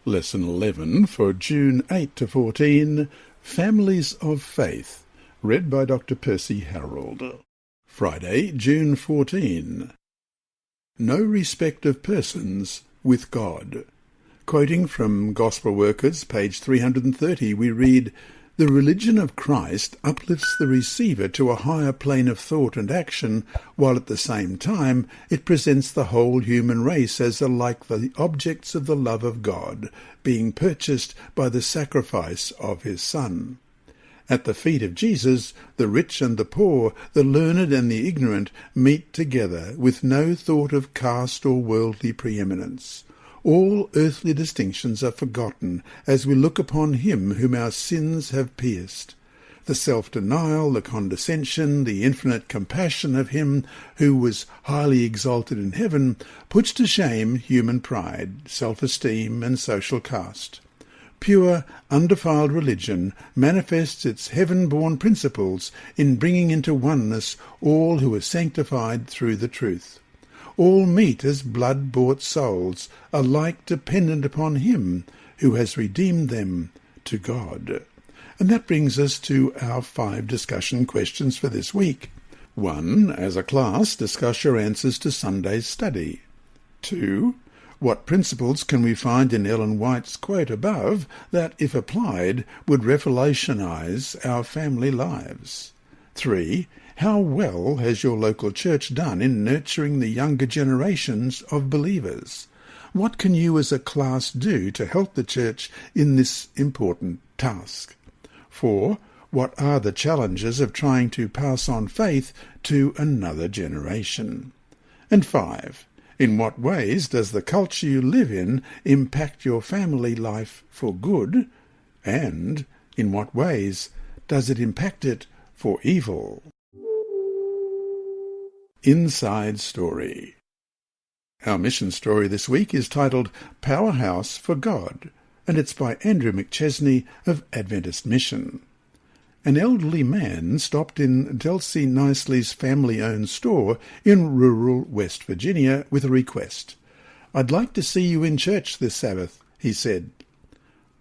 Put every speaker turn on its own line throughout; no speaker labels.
Lesson 11 for June 8 to 14, Families of Faith, read by Dr. Percy Harold. Friday, June 14. No respect of persons with God. Quoting from Gospel Workers, page 330, we read, "The religion of Christ uplifts the receiver to a higher plane of thought and action, while at the same time it presents the whole human race as alike the objects of the love of God, being purchased by the sacrifice of his Son. At the feet of Jesus, the rich and the poor, the learned and the ignorant meet together, with no thought of caste or worldly preeminence. All earthly distinctions are forgotten as we look upon him whom our sins have pierced. The self-denial, the condescension, the infinite compassion of him who was highly exalted in heaven puts to shame human pride, self-esteem, and social caste. Pure, undefiled religion manifests its heaven-born principles in bringing into oneness all who are sanctified through the truth. All meet as blood-bought souls, alike dependent upon him who has redeemed them to God." And that brings us to our 5 discussion questions for this week. 1. As a class, discuss your answers to Sunday's study. 2. What principles can we find in Ellen White's quote above that, if applied, would revolutionize our family lives? 3. How well has your local church done in nurturing the younger generations of believers? What can you as a class do to help the church in this important task? 4. What are the challenges of trying to pass on faith to another generation? And 5. In what ways does the culture you live in impact your family life for good? And in what ways does it impact it for evil? Inside Story. Our mission story this week is titled Powerhouse for God, and it's by Andrew McChesney of Adventist Mission. An elderly man stopped in Delsey Nicely's family-owned store in rural West Virginia with a request. "I'd like to see you in church this Sabbath," he said.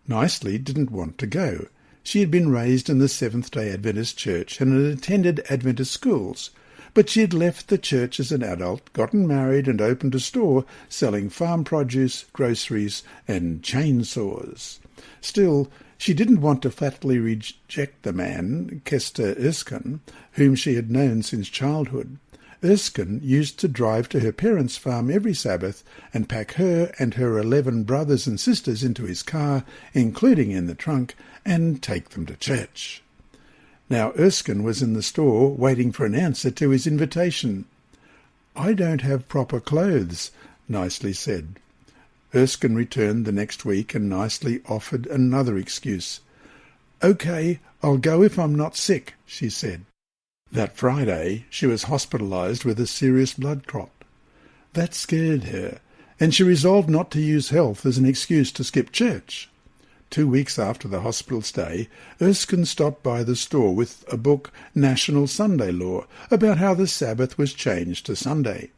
Nicely didn't want to go. She had been raised in the Seventh-day Adventist Church and had attended Adventist schools, but she had left the church as an adult, gotten married, and opened a store selling farm produce, groceries, and chainsaws. Still, she didn't want to flatly reject the man, Kester Erskine, whom she had known since childhood. Erskine used to drive to her parents' farm every Sabbath and pack her and her 11 brothers and sisters into his car, including in the trunk, and take them to church. Now Erskine was in the store waiting for an answer to his invitation. "I don't have proper clothes," Nicely said. Erskine returned the next week and Nicely offered another excuse. "Okay, I'll go if I'm not sick," she said. That Friday she was hospitalized with a serious blood clot. That scared her, and she resolved not to use health as an excuse to skip church. 2 weeks after the hospital stay, Erskine stopped by the store with a book, National Sunday Law, about how the Sabbath was changed to Sunday.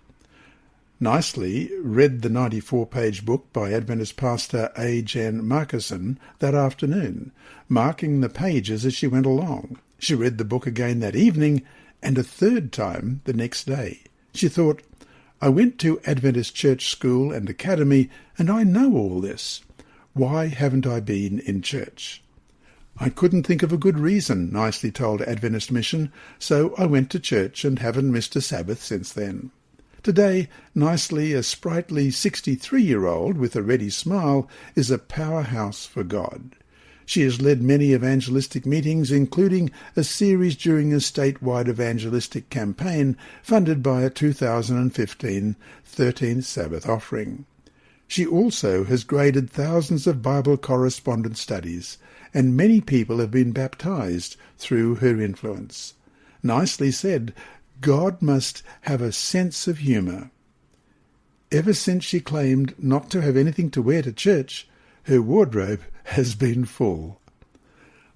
Nicely read the 94-page book by Adventist pastor A. Jan Markison that afternoon, marking the pages as she went along. She read the book again that evening and a third time the next day. She thought, "I went to Adventist church school and academy, and I know all this. Why haven't I been in church?" "I couldn't think of a good reason," Nicely told Adventist Mission, "so I went to church and haven't missed a Sabbath since then." Today, Nicely, a sprightly 63-year-old with a ready smile, is a powerhouse for God. She has led many evangelistic meetings, including a series during a statewide evangelistic campaign funded by a 2015 13th Sabbath offering. She also has graded thousands of Bible correspondence studies, and many people have been baptized through her influence. Nicely said, "God must have a sense of humour." Ever since she claimed not to have anything to wear to church, her wardrobe has been full.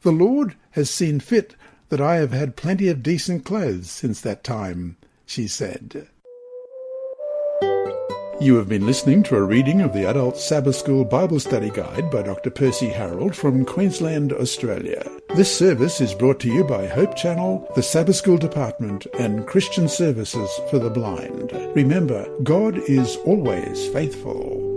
"The Lord has seen fit that I have had plenty of decent clothes since that time," she said. You have been listening to a reading of the Adult Sabbath School Bible Study Guide by Dr. Percy Harold from Queensland, Australia. This service is brought to you by Hope Channel, the Sabbath School Department and Christian Services for the Blind. Remember, God is always faithful.